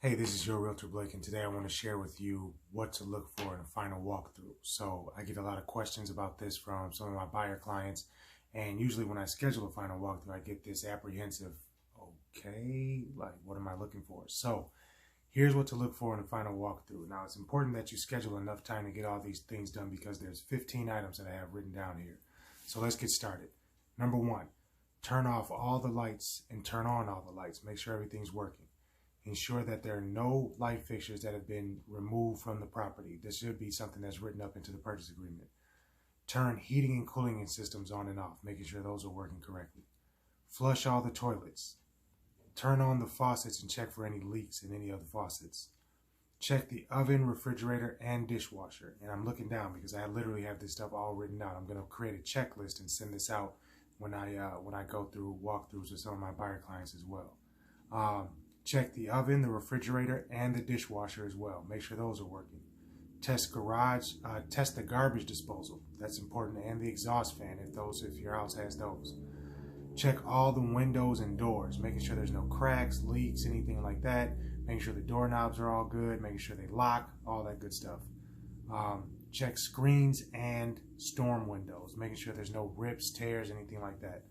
Hey, this is your realtor Blake, and today I want to share with you what to look for in a final walkthrough. So I get a lot of questions about this from some of my buyer clients, and usually when I schedule a final walkthrough, I get this apprehensive, okay, like what am I looking for? So here's what to look for in a final walkthrough. Now it's important that you schedule enough time to get all these things done because there's 15 items that I have written down here. So let's get started. Number one, turn off all the lights and turn on all the lights. Make sure everything's working. Ensure that there are no light fixtures that have been removed from the property. This should be something that's written up into the purchase agreement. Turn heating and cooling systems on and off, making sure those are working correctly. Flush all the toilets. Turn on the faucets and check for any leaks in any of the faucets. Check the oven, refrigerator, and dishwasher. And I'm looking down because I literally have this stuff all written out. I'm going to create a checklist and send this out when I go through walkthroughs with some of my buyer clients as well. Check the oven, the refrigerator, and the dishwasher as well. Make sure those are working. Test the garbage disposal. That's important, and the exhaust fan if your house has those. Check all the windows and doors, making sure there's no cracks, leaks, anything like that. Making sure the doorknobs are all good, making sure they lock, all that good stuff. Check screens and storm windows, making sure there's no rips, tears, anything like that.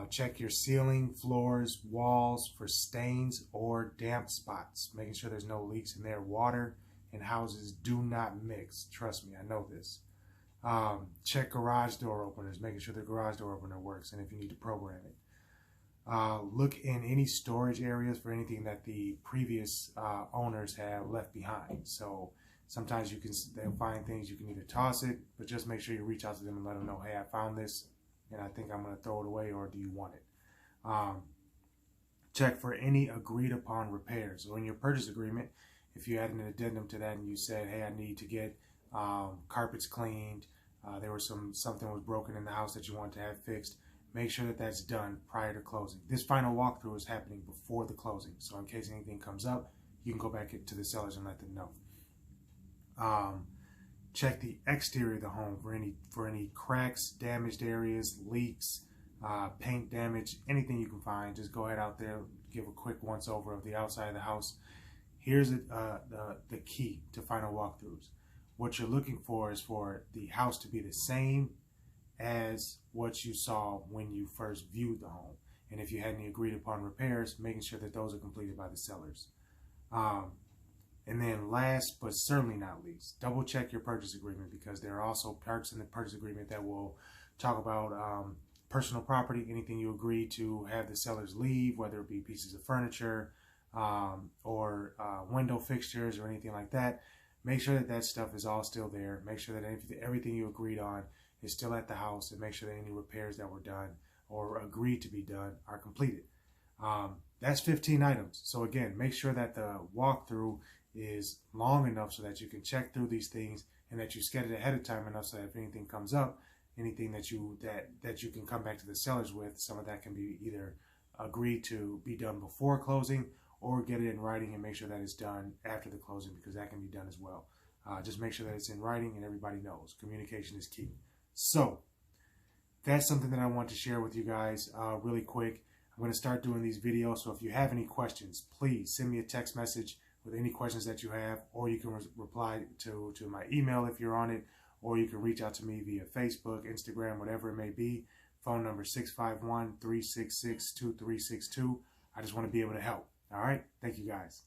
Check your ceiling, floors, walls for stains or damp spots, making sure there's no leaks in there. Water and houses do not mix. Trust me, I know this. Check garage door openers, making sure the garage door opener works, and if you need to program it. Look in any storage areas for anything that the previous owners have left behind. So sometimes they'll find things, you can either toss it, but just make sure you reach out to them and let them know, hey, I found this, and I think I'm going to throw it away, or do you want it? Check for any agreed upon repairs. So in your purchase agreement, if you had an addendum to that and you said, hey, I need to get carpets cleaned, there was something was broken in the house that you want to have fixed, make sure that that's done prior to closing. This final walkthrough is happening before the closing, so in case anything comes up, you can go back to the sellers and let them know. Check the exterior of the home for any cracks, damaged areas, leaks, paint damage, anything you can find. Just go ahead out there, give a quick once over of the outside of the house. Here's the key to final walkthroughs. What you're looking for is for the house to be the same as what you saw when you first viewed the home. And if you had any agreed upon repairs, making sure that those are completed by the sellers. And then last, but certainly not least, double check your purchase agreement, because there are also parts in the purchase agreement that will talk about personal property, anything you agree to have the sellers leave, whether it be pieces of furniture or window fixtures or anything like that. Make sure that stuff is all still there. Make sure that everything you agreed on is still at the house, and make sure that any repairs that were done or agreed to be done are completed. That's 15 items. So again, make sure that the walkthrough is long enough so that you can check through these things, and that you schedule it ahead of time enough so that if anything comes up, anything that you can come back to the sellers with, some of that can be either agreed to be done before closing, or get it in writing and make sure that it's done after the closing, because that can be done as well. Just make sure that it's in writing and everybody knows. Communication is key. So that's something that I want to share with you guys really quick. I'm going to start doing these videos, so if you have any questions, please send me a text message with any questions that you have, or you can reply to my email if you're on it, or you can reach out to me via Facebook, Instagram, whatever it may be. Phone number 651-366-2362. I just want to be able to help. All right? Thank you guys.